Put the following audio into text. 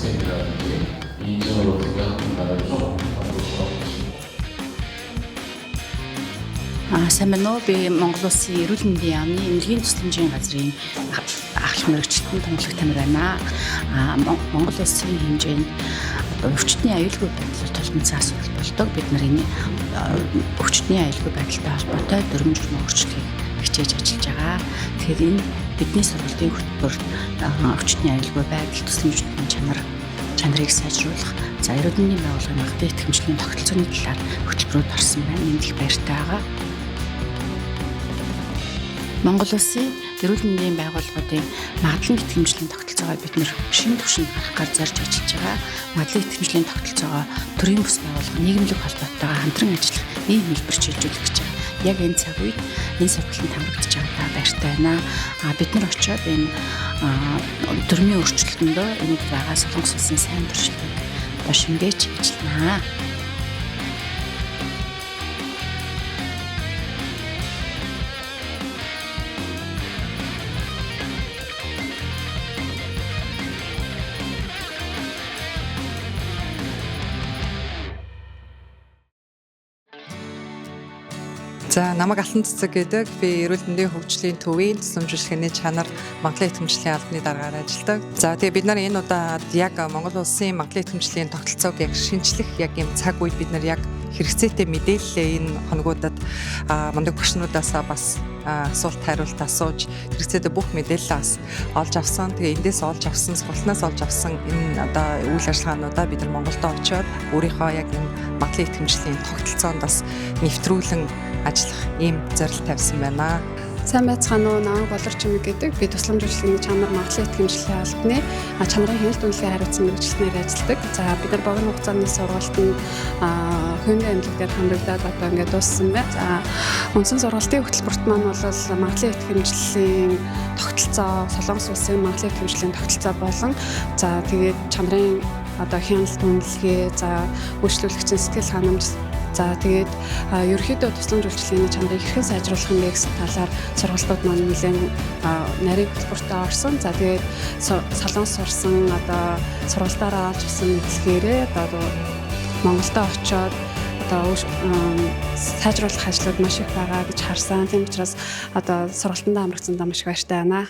학생이라든지 인증으로 등록하는 나라를 좀 сайн байна уу? Би Монгол Улсын эрүүл мэндийн яамны эмнэлгийн тусламжийн газрын ахлах мэрэгчлэн томлог тамир байна. Монгол Улсын хэмжээнд өвчтний аюулгүй байдлаар тулгымцсан асуудал болдог. Бид нар энэ өвчтний аюулгүй байдалтай холбоотой дүрм журмын өөрчлөлийг хичээж ажиллаж байгаа. Тэгэхээр энэ бидний сургуулийн хөтөлбөрт өвчтний аюулгүй байдал тусламжийн чанарыг сайжруулах, за эрүүл мэндийн байгууллагын магадгүй итгэмжлэлийн тогтолцооны талаар хөтөлбөрөд орсон байна. Энд их баяртай байгаа. Монгол Улсын эрүүл мэндийн байгууллагуудын магадлан итгэмжлэлийн тогтолцоогоо бид нэр шинэ түвшинд гаргахаар зорж ажиллаж байгаа. Магадлан итгэмжлэлийн тогтолцоогоо төрийн бус байгууллага нийгэмлэг холбоотойгоо хамтран ажиллах ийм хэлбэр чиглүүлэх гэж байгаа. Яг энэ цаг үед энэ сургалтанд хамрагдаж байгаа баяртай байна. Бид нар очиод энэ төрмийн өөрчлөлтөндөө энийг байгаа Солонгос улсын сайн туршилтыг шингээж ажиллана. За намайг Алтан цэцэг гэдэг. Би эрүүл мэндийн хөгжлийн төвийн тусламж үйлчилгээний чанар магадлан итгэмжлэлийн албаны дараагаар ажилладаг. За тэгээ бид нар энэ удаад яг Монгол Улсын магадлан итгэмжлэлийн тогтолцоог яг шинжлэх яг юм цаг үед бид нар яг хэрэгцээтэй мэдээлэлээ энэ хоногудад мундаг багшнуудаас бас асуулт хариулт асууж хэрэгцээтэй бүх мэдээлэл бас олж авсан. Тэгээ эндээс олж авсан, сургалтнаас олж авсан энэ одоо үйл ажиллагаануудаа бид нар Монголд очиод өөрийнхөө яг энэ магадлан итгэмжлэлийн тогтолцоонд бас нэвтрүүлэн ажиллах ийм зорилт тавьсан байна. Сайн байцгаана уу? Намайг Болорчмэг гэдэг. Би тусламж үйлчилгээний чанар магадлан итгэмжлэлийн албаны чанарын хяналт үнэлгээ хариуцсан мэргэжилтнээр ажилладаг. За бид нар богино хугацааны сургалтанд хүйндээ эмнэлгээр хамрагдаад одоо ингээд дууссан байна. За үндсэн сургалтын хөтөлбөрт маань бол магадлан итгэмжлэлийн тогтолцоо, Солонгос улсын магадлан итгэмжлэлийн тогтолцоо болон за тэгээд чанарын одоо хяналт үнэлгээ, за үйлчлүүлэгчийн сэтгэл ханамж, за тэгээд ерөнхийдөө тусламж үйлчилгээний чанарыг хэрхэн сайжруулах юм бэ гэсэн талаар сургалтууд маань нэлээд нарийн хөтөлбөртөө орсон. За тэгээд Солонгос сурсан одоо сургалтаараа олж авсан мэдлэгээрээ одоо Монголдо очиод одоо сайжруулах ажлууд маш их байгаа гэж харсан. Тийм учраас одоо сургалтандаа хамрагдсандаа маш их баяртай байна.